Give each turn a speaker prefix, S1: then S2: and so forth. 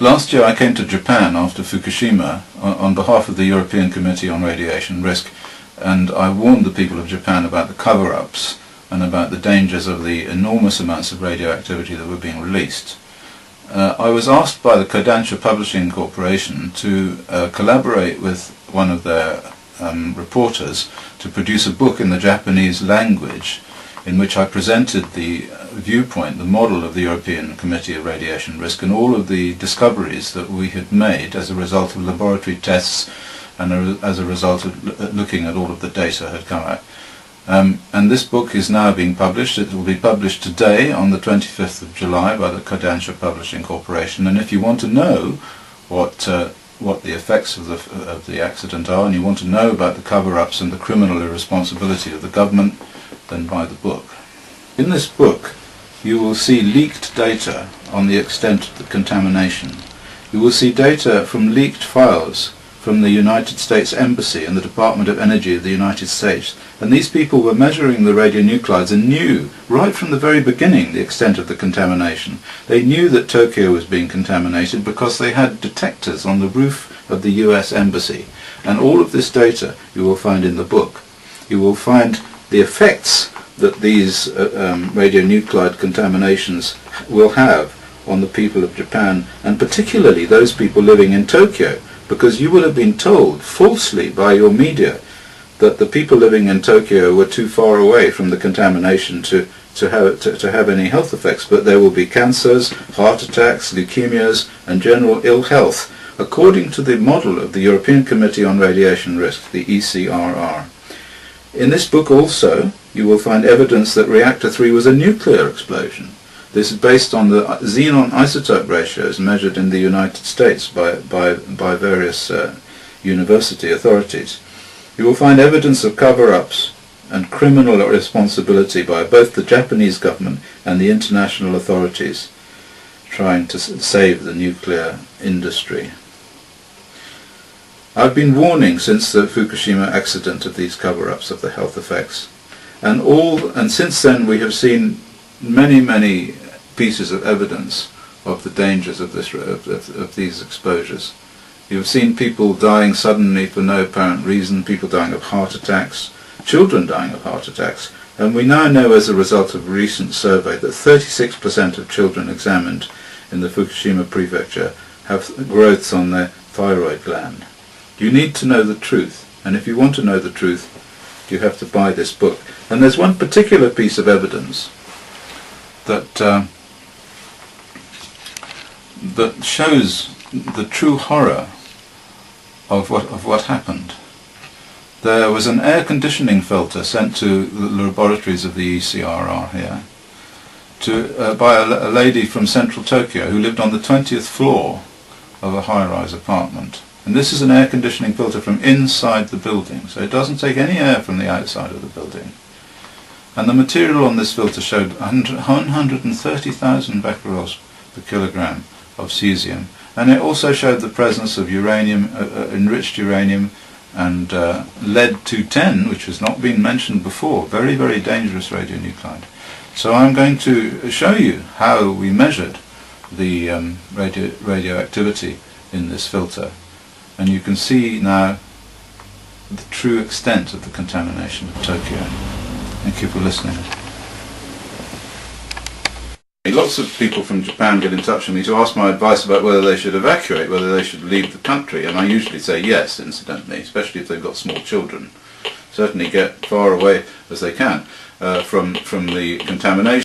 S1: Last year I came to Japan after Fukushima on behalf of the European Committee on Radiation Risk, and I warned the people of Japan about the cover-ups and about the dangers of the enormous amounts of radioactivity that were being released. I was asked by the Kodansha Publishing Corporation to collaborate with one of their reporters to produce a book in the Japanese language in which I presented the viewpoint, the model of the European Committee of Radiation Risk and all of the discoveries that we had made as a result of laboratory tests and as a result of looking at all of the data that had come out. And this book is now being published. It will be published today on the 25th of July by the Kodansha Publishing Corporation, and if you want to know what the effects of the accident are, and you want to know about the cover-ups and the criminal irresponsibility of the government, then buy the book. In this book you will see leaked data on the extent of the contamination. You will see data from leaked files from the United States Embassy and the Department of Energy of the United States, and these people were measuring the radionuclides and knew right from the very beginning the extent of the contamination. They knew that Tokyo was being contaminated because they had detectors on the roof of the US Embassy, and all of this data you will find in the book. You will find the effects that these radionuclide contaminations will have on the people of Japan, and particularly those people living in Tokyo, because you will have been told falsely by your media that the people living in Tokyo were too far away from the contamination to have any health effects, but there will be cancers, heart attacks, leukemias and general ill health, according to the model of the European Committee on Radiation Risk, the ECRR. In this book also you will find evidence that reactor 3 was a nuclear explosion. This is based on the xenon isotope ratios measured in the United States by various university authorities. You will find evidence of cover-ups and criminal responsibility by both the Japanese government and the international authorities trying to save the nuclear industry. I've been warning since the Fukushima accident of these cover-ups of the health effects, and since then we have seen many pieces of evidence of the dangers of these exposures. You've seen people dying suddenly for no apparent reason, people dying of heart attacks, children dying of heart attacks, and we now know as a result of a recent survey that 36% of children examined in the Fukushima prefecture have growths on their thyroid gland. You need to know the truth, and if you want to know the truth, you have to buy this book. And there's one particular piece of evidence that shows the true horror of what happened. There was an air conditioning filter sent to the laboratories of the ECRR here by a lady from central Tokyo who lived on the 20th floor of a high-rise apartment. And this is an air conditioning filter from inside the building, so it doesn't take any air from the outside of the building. And the material on this filter showed 130,000 becquerels per kilogram of cesium, and it also showed the presence of uranium, enriched uranium, and lead-210, which has not been mentioned before, very dangerous radionuclide. So I'm going to show you how we measured the radioactivity in this filter, and you can see now the true extent of the contamination of Tokyo. Thank you for listening. Lots of people from Japan get in touch with me to ask my advice about whether they should evacuate, whether they should leave the country, and I usually say yes, incidentally, especially if they've got small children. Certainly get far away as they can from the contamination.